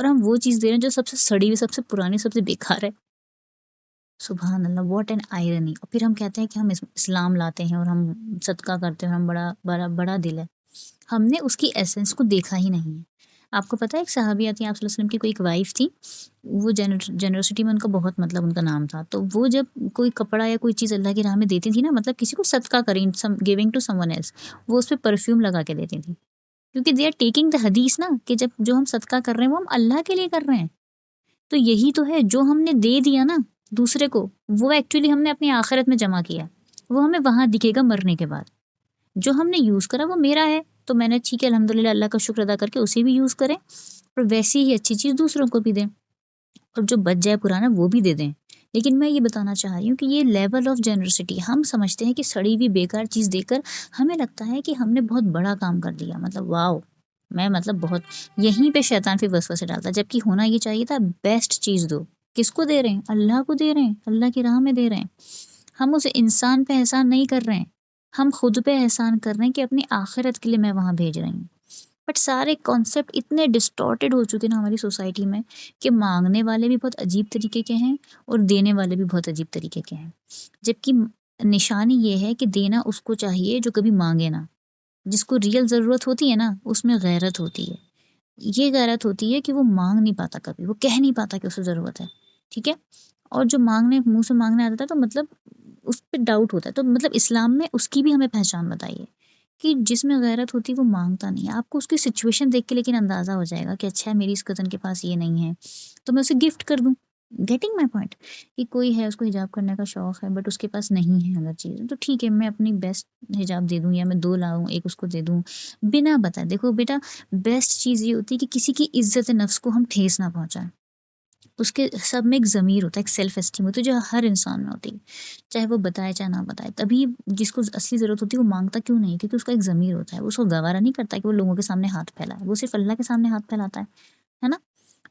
اور ہم وہ چیز دے رہے ہیں جو سب سے سڑی ہوئی، سب سے پرانی، سب سے بیکار ہے۔ سبحان اللہ، واٹ این آئرنی۔ اور پھر ہم کہتے ہیں کہ ہم اسلام لاتے ہیں اور ہم صدقہ کرتے ہیں اور ہم بڑا بڑا بڑا دل ہے۔ ہم نے اس کی ایسنس کو دیکھا ہی نہیں ہے۔ آپ کو پتہ ہے ایک صحابیہ تھی، آپ صلی اللہ علیہ وسلم کی کوئی ایک وائف تھی، وہ جنرسٹی میں ان کا بہت مطلب ان کا نام تھا، تو وہ جب کوئی کپڑا یا کوئی چیز اللہ کی راہ میں دیتی تھی نا، مطلب کسی کو صدقہ کریں، giving to someone else, وہ اس پہ پرفیوم لگا کے دیتی تھی، کیونکہ دے آر ٹیکنگ دا حدیث نا، کہ جب جو ہم صدقہ کر رہے ہیں وہ ہم اللہ کے لیے کر رہے ہیں۔ تو یہی تو ہے، جو ہم نے دے دیا نا دوسرے کو، وہ ایکچولی ہم نے اپنی آخرت میں جمع کیا، وہ ہمیں وہاں دکھے گا مرنے کے بعد۔ جو ہم نے یوز کرا وہ میرا ہے، تو میں نے ٹھیک ہے الحمدللہ اللہ کا شکر ادا کر کے اسے بھی یوز کریں، اور ویسی ہی اچھی چیز دوسروں کو بھی دیں، اور جو بچ جائے پرانا وہ بھی دے دیں۔ لیکن میں یہ بتانا چاہ رہی ہوں کہ یہ لیول آف جنرسٹی ہم سمجھتے ہیں کہ سڑی ہوئی بیکار چیز دے کر ہمیں لگتا ہے کہ ہم نے بہت بڑا کام کر دیا، مطلب واؤ، میں مطلب بہت، یہیں پہ شیطان پھر وسوسے ڈالتا ہے، جبکہ ہونا یہ چاہیے تھا بیسٹ چیز دو۔ کس کو دے رہے ہیں؟ اللہ کو دے رہے ہیں، اللہ کی راہ میں دے رہے ہیں۔ ہم اس انسان پہ احسان نہیں کر رہے ہیں، ہم خود پہ احسان کر رہے ہیں کہ اپنی آخرت کے لیے میں وہاں بھیج رہی ہوں۔ بٹ سارے کانسیپٹ اتنے ڈسٹارٹیڈ ہو چکے نا ہماری سوسائٹی میں، کہ مانگنے والے بھی بہت عجیب طریقے کے ہیں اور دینے والے بھی بہت عجیب طریقے کے ہیں، جبکہ نشانی یہ ہے کہ دینا اس کو چاہیے جو کبھی مانگے نا، جس کو ریئل ضرورت ہوتی ہے نا، اس میں غیرت ہوتی ہے۔ یہ غیرت ہوتی ہے کہ وہ مانگ نہیں پاتا، کبھی وہ کہہ نہیں پاتا کہ اسے ضرورت ہے، ٹھیک ہے، اور جو مانگنے منہ سے مانگنے آتا ہے تو مطلب اس پہ ڈاؤٹ ہوتا ہے، تو مطلب اسلام میں اس کی بھی ہمیں پہچان بتائیے کہ جس میں غیرت ہوتی ہے وہ مانگتا نہیں ہے۔ آپ کو اس کی سچویشن دیکھ کے لیکن اندازہ ہو جائے گا کہ اچھا میری اس کزن کے پاس یہ نہیں ہے تو میں اسے گفٹ کر دوں۔ گیٹنگ مائی پوائنٹ، کہ کوئی ہے اس کو حجاب کرنے کا شوق ہے بٹ اس کے پاس نہیں ہے اگر چیز، تو ٹھیک ہے میں اپنی بیسٹ حجاب دے دوں، یا میں 2 لاؤں، ایک اس کو دے دوں بنا بتائے۔ دیکھو بیٹا، بیسٹ چیز یہ ہوتی ہے کہ کسی کی عزت نفس کو ہم ٹھیس نہ پہنچائیں۔ اس کے سب میں ایک ضمیر ہوتا ہے، ایک سیلف اسٹیم ہوتی ہے جو ہر انسان میں ہوتی ہے، چاہے وہ بتائے چاہے نہ بتائے۔ تبھی جس کو اصلی ضرورت ہوتی ہے وہ مانگتا کیوں نہیں؟ کیونکہ اس کا ایک ضمیر ہوتا ہے، وہ اس کو گوارا نہیں کرتا کہ وہ لوگوں کے سامنے ہاتھ پھیلائے، وہ صرف اللہ کے سامنے ہاتھ پھیلاتا ہے نا۔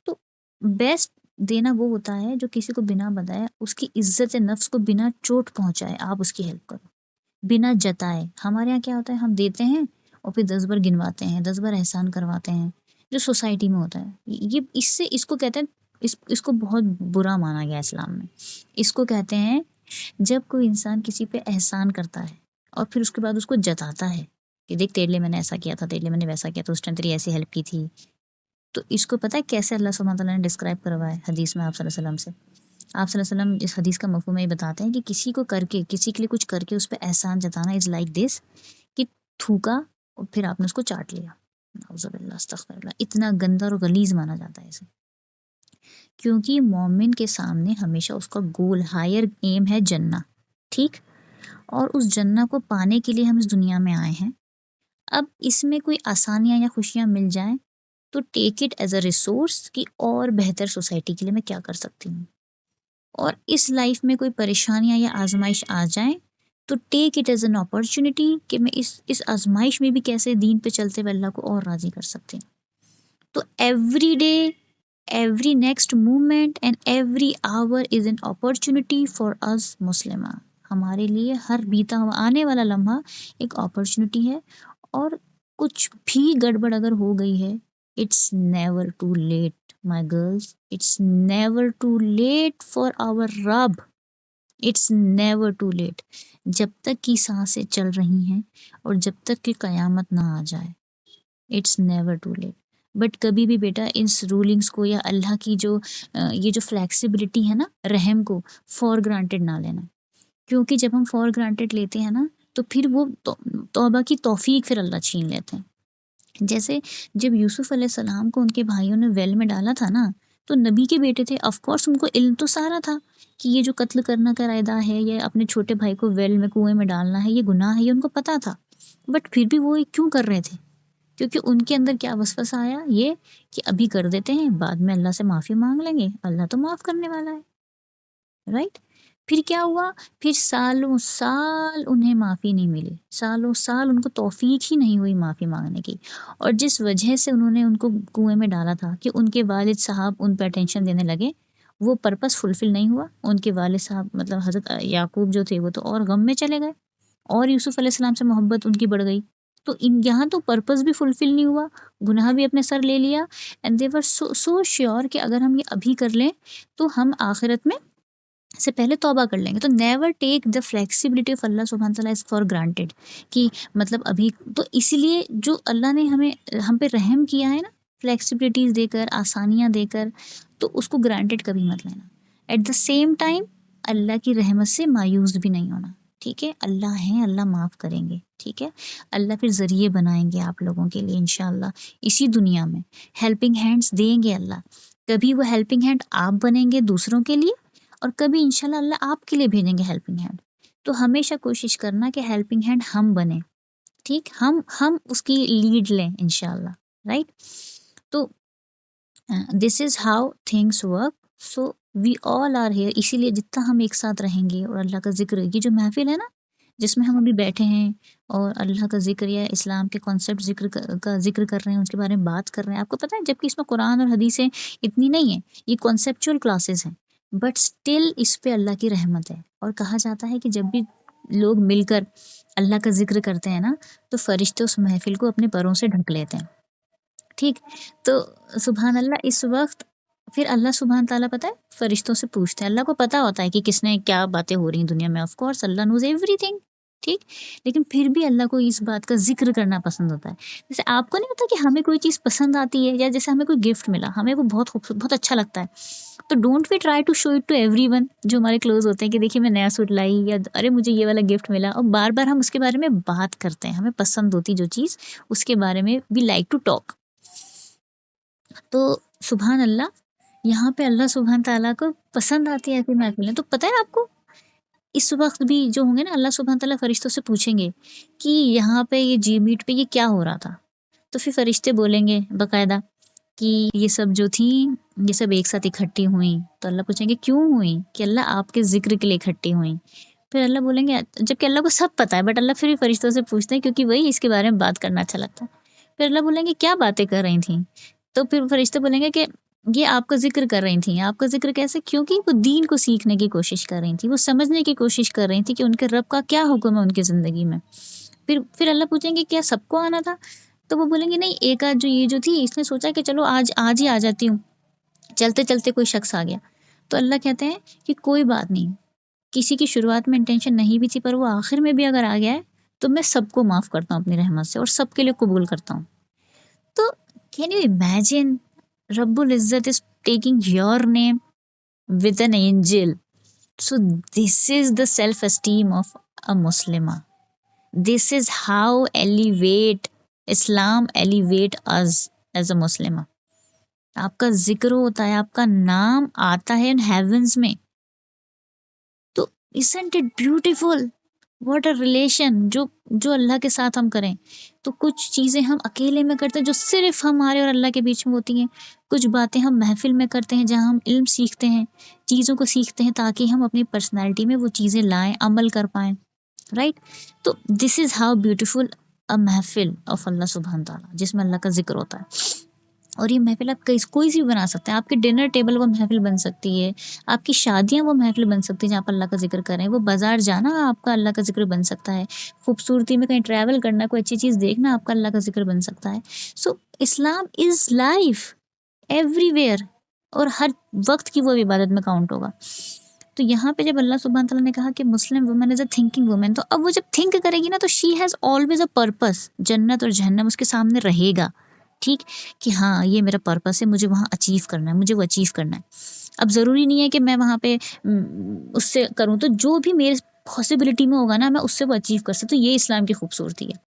تو بیسٹ دینا وہ ہوتا ہے جو کسی کو بنا بتائے، اس کی عزت نفس کو بنا چوٹ پہنچائے آپ اس کی ہیلپ کرو، بنا جتائے۔ ہمارے یہاں کیا ہوتا ہے، ہم دیتے ہیں اور پھر 10 بار گنواتے ہیں، 10 بار احسان کرواتے ہیں، جو سوسائٹی میں ہوتا ہے۔ یہ اس کو کہتے ہیں، اس کو بہت برا مانا گیا اسلام میں۔ اس کو کہتے ہیں جب کوئی انسان کسی پہ احسان کرتا ہے اور پھر اس کے بعد اس کو جتاتا ہے کہ دیکھ تیرے لیے میں نے ایسا کیا تھا، تیرے لیے میں نے ویسا کیا تھا، اس ٹائم تیری ایسی ہیلپ کی تھی۔ تو اس کو پتہ ہے کیسے اللہ سبحانہ تعالیٰ نے ڈسکرائب کروایا ہے حدیث میں آپ صلی اللہ علیہ وسلم سے؟ آپ صلی اللہ علیہ وسلم اس حدیث کا مفہوم یہ بتاتے ہیں کہ کسی کو کر کے، کسی کے لیے کچھ کر کے اس پہ احسان جتانا از لائک دس، کہ تھوکا اور پھر آپ نے اس کو چاٹ لیا۔ نعوذ باللہ، استغفر اللہ، اتنا گندا اور غلیظ مانا جاتا ہے اسے، کیونکہ مومن کے سامنے ہمیشہ اس کا گول، ہائر ایم ہے جنہ، ٹھیک، اور اس جنہ کو پانے کے لیے ہم اس دنیا میں آئے ہیں۔ اب اس میں کوئی آسانیاں یا خوشیاں مل جائیں تو take it as a resource کہ اور بہتر سوسائٹی کے لیے میں کیا کر سکتی ہوں، اور اس لائف میں کوئی پریشانیاں یا آزمائش آ جائیں تو take it as an opportunity کہ میں اس آزمائش میں بھی کیسے دین پہ چلتے ہوئے اللہ کو اور راضی کر سکتے ہیں۔ تو every day, every next moment and every hour is an opportunity for اس مسلمہ۔ ہمارے لیے ہر بیتا ہوا آنے والا لمحہ ایک اپرچونٹی ہے، اور کچھ بھی گڑبڑ اگر ہو گئی ہے، it's never too late my girls, it's never too late for our رب، اٹس نیور ٹو لیٹ۔ جب تک کی سانسیں چل رہی ہیں اور جب تک کہ قیامت نہ آ جائے، it's never too late. But کبھی بھی بیٹا اس رولنگس کو یا اللہ کی جو یہ جو فلیکسیبلٹی ہے نا، رحم کو فار گرانٹیڈ نہ لینا، کیونکہ جب ہم فار گرانٹیڈ لیتے ہیں نا تو پھر وہ توبہ کی توفیق پھر اللہ چھین لیتے ہیں۔ جیسے جب یوسف علیہ السلام کو ان کے بھائیوں نے ویل میں ڈالا تھا نا، تو نبی کے بیٹے تھے، آف کورس ان کو علم تو سارا تھا کہ یہ جو قتل کرنا کا ارادہ ہے یا اپنے چھوٹے بھائی کو ویل میں، کنویں میں ڈالنا ہے، یہ گناہ ہے، یہ ان کو پتہ تھا، بٹ پھر بھی وہ کیوں کر رہے تھے؟ کیونکہ ان کے اندر کیا وسوسہ آیا، یہ کہ ابھی کر دیتے ہیں، بعد میں اللہ سے معافی مانگ لیں گے، اللہ تو معاف کرنے والا ہے، رائٹ؟ پھر کیا ہوا؟ پھر سالوں سال انہیں معافی نہیں ملی، سالوں سال ان کو توفیق ہی نہیں ہوئی معافی مانگنے کی، اور جس وجہ سے انہوں نے ان کو کنویں میں ڈالا تھا کہ ان کے والد صاحب ان پہ اٹینشن دینے لگے، وہ پرپس فلفل نہیں ہوا۔ ان کے والد صاحب مطلب حضرت یعقوب جو تھے وہ تو اور غم میں چلے گئے، اور یوسف علیہ السلام سے محبت ان کی بڑھ گئی، تو یہاں تو پرپز بھی فلفل نہیں ہوا، گناہ بھی اپنے سر لے لیا، and they were so sure کہ اگر ہم یہ ابھی کر لیں تو ہم آخرت میں سے پہلے توبہ کر لیں گے. تو never take the flexibility of اللہ سبحانہ تعالیٰ از فار گرانٹیڈ، کہ مطلب ابھی تو اسی لیے جو اللہ نے ہم پہ رحم کیا ہے نا، فلیکسیبلٹیز دے کر، آسانیاں دے کر، تو اس کو گرانٹیڈ کبھی مت لینا. ایٹ دا سیم ٹائم اللہ کی رحمت سے مایوس بھی نہیں ہونا. ٹھیک ہے، اللہ ہیں، اللہ معاف کریں گے. ٹھیک ہے، اللہ پھر ذریعے بنائیں گے آپ لوگوں کے لیے انشاءاللہ اسی دنیا میں، ہیلپنگ ہینڈس دیں گے اللہ. کبھی وہ ہیلپنگ ہینڈ آپ بنیں گے دوسروں کے لیے، اور کبھی انشاءاللہ اللہ آپ کے لیے بھیجیں گے ہیلپنگ ہینڈ. تو ہمیشہ کوشش کرنا کہ ہیلپنگ ہینڈ ہم بنیں. ٹھیک، ہم اس کی لیڈ لیں انشاءاللہ. رائٹ، تو this is how things work. So we all are here. اسی لیے جتنا ہم ایک ساتھ رہیں گے اور اللہ کا ذکر، یہ جو محفل ہے نا جس میں ہم ابھی بیٹھے ہیں اور اللہ کا ذکر یا اسلام کے کانسیپٹ کا ذکر کر رہے ہیں، اس کے بارے میں بات کر رہے ہیں، آپ کو پتہ ہے جبکہ اس میں قرآن اور حدیثیں اتنی نہیں ہیں، یہ کانسیپچول کلاسز ہیں، بٹ اسٹل اس پہ اللہ کی رحمت ہے. اور کہا جاتا ہے کہ جب بھی لوگ مل کر اللہ کا ذکر کرتے ہیں نا تو فرشتے اس محفل کو اپنے پروں سے ڈھک لیتے ہیں. ٹھیک، تو سبحان اللہ اس وقت پھر اللہ سبحانہ تعالیٰ پتہ ہے فرشتوں سے پوچھتے ہیں. اللہ کو پتہ ہوتا ہے کہ کس نے کیا باتیں ہو رہی ہیں دنیا میں، آف کورس اللہ نوز ایوری تھنگ. ٹھیک، لیکن پھر بھی اللہ کو اس بات کا ذکر کرنا پسند ہوتا ہے. جیسے آپ کو نہیں ہوتا کہ ہمیں کوئی چیز پسند آتی ہے، یا جیسے ہمیں کوئی گفٹ ملا، ہمیں وہ بہت خوبصورت، بہت اچھا لگتا ہے، تو don't we try to show it to everyone جو ہمارے کلوز ہوتے ہیں کہ دیکھیے میں نیا سوٹ لائی، یا ارے مجھے یہ والا گفٹ ملا، اور بار بار ہم اس کے بارے میں بات کرتے ہیں. ہمیں پسند ہوتی جو چیز اس کے بارے میں وی لائک ٹو ٹاک. تو سبحان اللہ یہاں پہ اللہ سبحانہ تعالیٰ کو پسند آتی ہے ایسی محفلیں. تو پتہ ہے آپ کو اس وقت بھی جو ہوں گے نا، اللہ سبحانہ تعالیٰ فرشتوں سے پوچھیں گے کہ یہاں پہ یہ جی میٹ پہ یہ کیا ہو رہا تھا. تو پھر فرشتے بولیں گے باقاعدہ کہ یہ سب جو تھیں یہ سب ایک ساتھ اکٹھی ہوئیں. تو اللہ پوچھیں گے کیوں ہوئیں؟ کہ اللہ آپ کے ذکر کے لیے اکٹھی ہوئیں. پھر اللہ بولیں گے، جبکہ اللہ کو سب پتہ ہے، بٹ اللہ پھر بھی فرشتوں سے پوچھتے ہیں کیونکہ وہی اس کے بارے میں بات کرنا اچھا لگتا ہے. پھر اللہ بولیں گے کیا باتیں کر رہی تھیں؟ تو پھر فرشتے بولیں گے کہ یہ آپ کا ذکر کر رہی تھیں. آپ کا ذکر کیسے؟ کیونکہ وہ دین کو سیکھنے کی کوشش کر رہی تھیں، وہ سمجھنے کی کوشش کر رہی تھیں کہ ان کے رب کا کیا حکم ہے ان کی زندگی میں. پھر اللہ پوچھیں گے کیا سب کو آنا تھا؟ تو وہ بولیں گے نہیں، ایک آدھ جو تھی اس نے سوچا کہ چلو آج ہی آ جاتی ہوں، چلتے چلتے کوئی شخص آ گیا. تو اللہ کہتے ہیں کہ کوئی بات نہیں، کسی کی شروعات میں انٹینشن نہیں بھی تھی، پر وہ آخر میں بھی اگر آ گیا ہے تو میں سب کو معاف کرتا ہوں اپنی رحمت سے، اور سب کے لیے قبول کرتا ہوں. تو کین یو امیجن رب العزت is taking your name with an angel. So this is the self-esteem of a Muslimah. This is how Islam elevate us as a Muslimah. آپ کا ذکر ہوتا ہے، آپ کا نام آتا ہے in heavens میں. تو isn't it beautiful? What a relation جو اللہ کے ساتھ ہم کریں. تو کچھ چیزیں ہم اکیلے میں کرتے ہیں جو صرف ہمارے اور اللہ کے بیچ میں ہوتی ہیں، کچھ باتیں ہم محفل میں کرتے ہیں جہاں ہم علم سیکھتے ہیں، چیزوں کو سیکھتے ہیں تاکہ ہم اپنی پرسنالٹی میں وہ چیزیں لائیں، عمل کر پائیں. رائٹ، تو دس از ہاؤ بیوٹیفل اے محفل آف اللہ سبحانہ تعالیٰ، جس میں اللہ کا ذکر ہوتا ہے. اور یہ محفل آپ کوئی سی بھی بنا سکتے ہیں. آپ کے ڈنر ٹیبل وہ محفل بن سکتی ہے، آپ کی شادیاں وہ محفل بن سکتی ہیں جہاں پر اللہ کا ذکر کریں. وہ بازار جانا آپ کا اللہ کا ذکر بن سکتا ہے، خوبصورتی میں کہیں ٹریول کرنا، کوئی اچھی چیز دیکھنا آپ کا اللہ کا ذکر بن سکتا ہے. سو اسلام از لائف ایوری ویئر، اور ہر وقت کی وہ عبادت میں کاؤنٹ ہوگا. تو یہاں پہ جب اللہ سبحانہ تعالیٰ نے کہا کہ مسلم woman is a thinking woman, تو اب وہ جب تھنک کرے گی نا تو she has always a purpose. جنت اور جہنم اس کے سامنے رہے گا. ٹھیک، کہ ہاں یہ میرا پرپس ہے، مجھے وہاں اچیو کرنا ہے، مجھے وہ اچیو کرنا ہے. اب ضروری نہیں ہے کہ میں وہاں پہ اس سے کروں، تو جو بھی میرے پاسبلٹی میں ہوگا نا میں اس سے وہ اچیو کر سکتی ہوں. یہ اسلام کی خوبصورتی ہے.